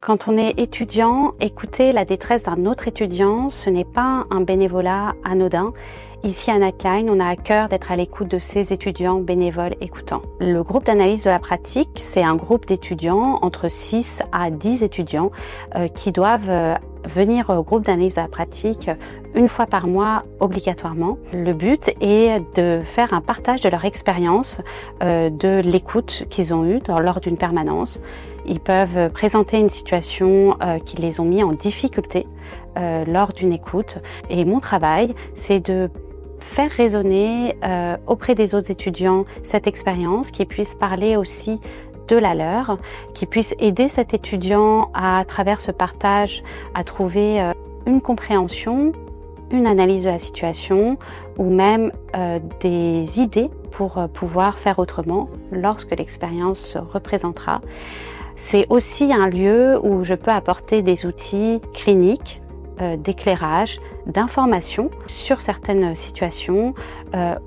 Quand on est étudiant, écouter la détresse d'un autre étudiant, ce n'est pas un bénévolat anodin. Ici à Nightline, on a à cœur d'être à l'écoute de ces étudiants bénévoles écoutants. Le groupe d'analyse de la pratique, c'est un groupe d'étudiants, entre 6 à 10 étudiants, qui doivent venir au groupe d'analyse de la pratique une fois par mois obligatoirement. Le but est de faire un partage de leur expérience, de l'écoute qu'ils ont eue lors d'une permanence. Ils peuvent présenter une situation qui les ont mis en difficulté lors d'une écoute. Et mon travail, c'est de faire résonner auprès des autres étudiants cette expérience, qui puisse parler aussi de la leur, qui puisse aider cet étudiant à travers ce partage à trouver une compréhension, une analyse de la situation ou même des idées pour pouvoir faire autrement lorsque l'expérience se représentera. C'est aussi un lieu où je peux apporter des outils cliniques, d'éclairage, d'information sur certaines situations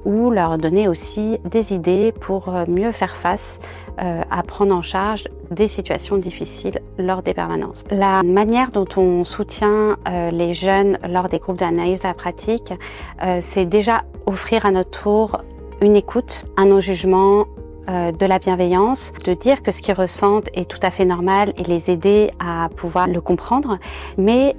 ou leur donner aussi des idées pour mieux faire face à prendre en charge des situations difficiles lors des permanences. La manière dont on soutient les jeunes lors des groupes d'analyse de la pratique, c'est déjà offrir à notre tour une écoute, un non-jugement, de la bienveillance, de dire que ce qu'ils ressentent est tout à fait normal et les aider à pouvoir le comprendre. Mais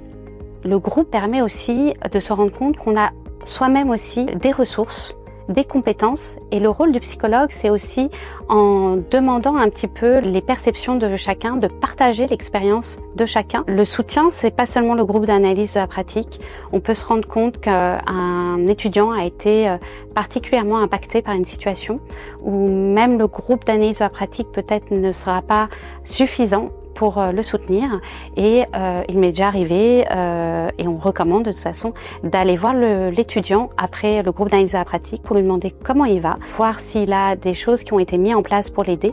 le groupe permet aussi de se rendre compte qu'on a soi-même aussi des ressources, des compétences, et le rôle du psychologue, c'est aussi en demandant un petit peu les perceptions de chacun, de partager l'expérience de chacun. Le soutien, c'est pas seulement le groupe d'analyse de la pratique. On peut se rendre compte qu'un étudiant a été particulièrement impacté par une situation, ou même le groupe d'analyse de la pratique peut-être ne sera pas suffisant pour le soutenir, et il m'est déjà arrivé et on recommande de toute façon d'aller voir l'étudiant après le groupe d'analyse de la pratique pour lui demander comment il va, voir s'il a des choses qui ont été mises en place pour l'aider.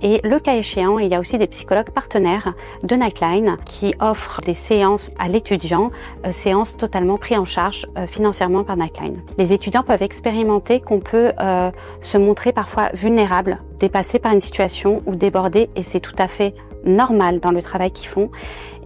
Et le cas échéant, il y a aussi des psychologues partenaires de Nightline qui offrent des séances à l'étudiant, séances totalement prises en charge financièrement par Nightline. Les étudiants peuvent expérimenter qu'on peut se montrer parfois vulnérable, dépassé par une situation ou débordé, et c'est tout à fait normal dans le travail qu'ils font.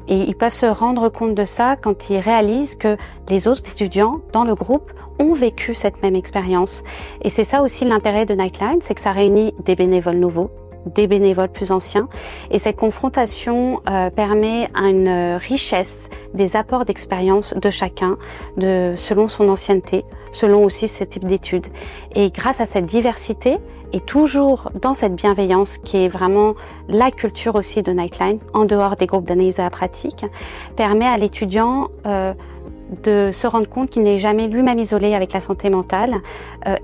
Et ils peuvent se rendre compte de ça quand ils réalisent que les autres étudiants dans le groupe ont vécu cette même expérience. Et c'est ça aussi l'intérêt de Nightline, c'est que ça réunit des bénévoles nouveaux, des bénévoles plus anciens, et cette confrontation permet une richesse des apports d'expérience de chacun, selon son ancienneté, selon aussi ce type d'études. Et grâce à cette diversité, et toujours dans cette bienveillance qui est vraiment la culture aussi de Nightline, en dehors des groupes d'analyse de la pratique, permet à l'étudiant de se rendre compte qu'il n'est jamais lui-même isolé avec la santé mentale,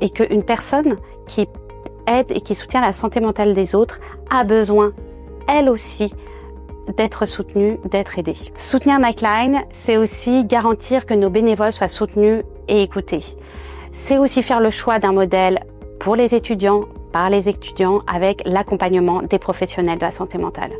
et qu'une personne qui aide et qui soutient la santé mentale des autres a besoin, elle aussi, d'être soutenue, d'être aidée. Soutenir Nightline, c'est aussi garantir que nos bénévoles soient soutenus et écoutés. C'est aussi faire le choix d'un modèle pour les étudiants, par les étudiants, avec l'accompagnement des professionnels de la santé mentale.